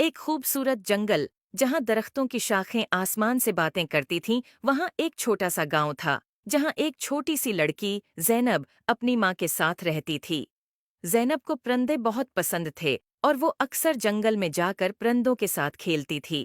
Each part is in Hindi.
एक खूबसूरत जंगल जहां दरख्तों की शाखें आसमान से बातें करती थीं, वहां एक छोटा सा गांव था जहां एक छोटी सी लड़की ज़ैनब अपनी माँ के साथ रहती थी। ज़ैनब को परिंदे बहुत पसंद थे और वो अक्सर जंगल में जाकर परिंदों के साथ खेलती थी।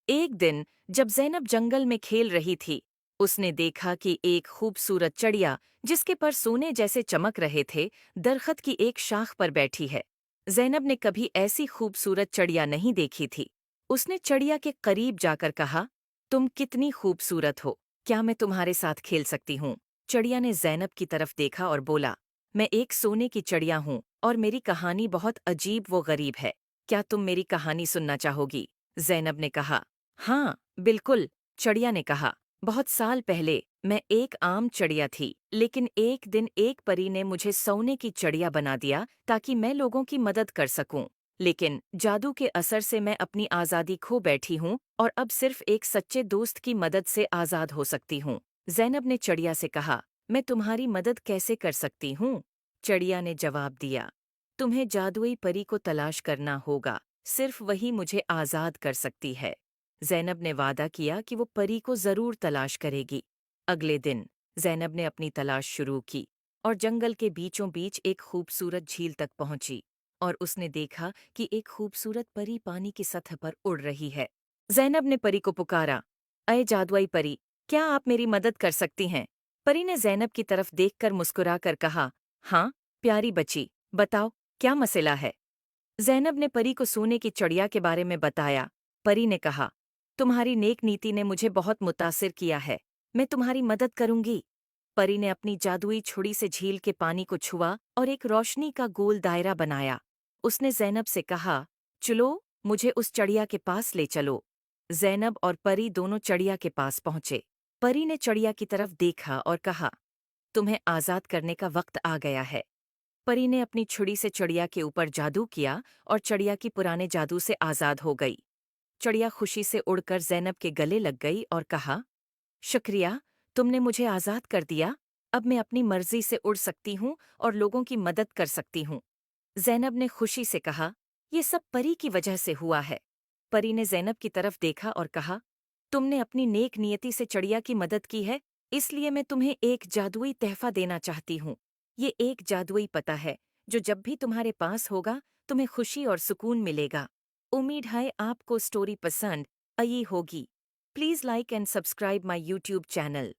एक दिन जब ज़ैनब जंगल में खेल रही थी, उसने देखा कि एक खूबसूरत चिड़िया जिसके पर सोने जैसे चमक रहे थे, दरख्त की एक शाख पर बैठी है। ज़ैनब ने कभी ऐसी खूबसूरत चिड़िया नहीं देखी थी। उसने चिड़िया के करीब जाकर कहा, तुम कितनी खूबसूरत हो, क्या मैं तुम्हारे साथ खेल सकती हूँ? चिड़िया ने ज़ैनब की तरफ देखा और बोला, मैं एक सोने की चिड़िया हूँ और मेरी कहानी बहुत अजीब व गरीब है। क्या तुम मेरी कहानी सुनना चाहोगी? ज़ैनब ने कहा। हाँ, बिल्कुल, चिड़िया ने कहा। बहुत साल पहले मैं एक आम चिड़िया थी, लेकिन एक दिन एक परी ने मुझे सोने की चिड़िया बना दिया ताकि मैं लोगों की मदद कर सकूं। लेकिन जादू के असर से मैं अपनी आज़ादी खो बैठी हूँ और अब सिर्फ एक सच्चे दोस्त की मदद से आज़ाद हो सकती हूँ। ज़ैनब ने चिड़िया से कहा, मैं तुम्हारी मदद कैसे कर सकती हूँ? चिड़िया ने जवाब दिया, तुम्हें जादुई परी को तलाश करना होगा, सिर्फ वही मुझे आज़ाद कर सकती है। ज़ैनब ने वादा किया कि वो परी को ज़रूर तलाश करेगी। अगले दिन ज़ैनब ने अपनी तलाश शुरू की और जंगल के बीचों बीच एक खूबसूरत झील तक पहुंची और उसने देखा कि एक खूबसूरत परी पानी की सतह पर उड़ रही है। ज़ैनब ने परी को पुकारा, अये जादुई परी, क्या आप मेरी मदद कर सकती हैं? परी ने ज़ैनब की तरफ देखकर मुस्कुराकर कहा, हाँ, प्यारी बच्ची, बताओ, क्या मसला है? ज़ैनब ने परी को सोने की चिड़िया के बारे में बताया। परी ने कहा, तुम्हारी नेक नीति ने मुझे बहुत मुतासिर किया है, मैं तुम्हारी मदद करूंगी। परी ने अपनी जादुई छुरी से झील के पानी को छुआ और एक रोशनी का गोल दायरा बनाया। उसने ज़ैनब से कहा, चलो, मुझे उस चिड़िया के पास ले चलो। ज़ैनब और परी दोनों चिड़िया के पास पहुंचे। परी ने चिड़िया की तरफ देखा और कहा, तुम्हें आज़ाद करने का वक्त आ गया है। परी ने अपनी छुरी से चिड़िया के ऊपर जादू किया और चिड़िया की पुराने जादू से आज़ाद हो गई। चिड़िया खुशी से उड़कर ज़ैनब के गले लग गई और कहा, शुक्रिया, तुमने मुझे आज़ाद कर दिया। अब मैं अपनी मर्जी से उड़ सकती हूँ और लोगों की मदद कर सकती हूँ। ज़ैनब ने खुशी से कहा, ये सब परी की वजह से हुआ है। परी ने ज़ैनब की तरफ देखा और कहा, तुमने अपनी नेक नियति से चिड़िया की मदद की है, इसलिए मैं तुम्हें एक जादुई तहफ़ा देना चाहती हूँ। ये एक जादुई पता है, जो जब भी तुम्हारे पास होगा, तुम्हें खुशी और सुकून मिलेगा। उम्मीद है आपको स्टोरी पसंद आई होगी। Please like and subscribe my YouTube channel.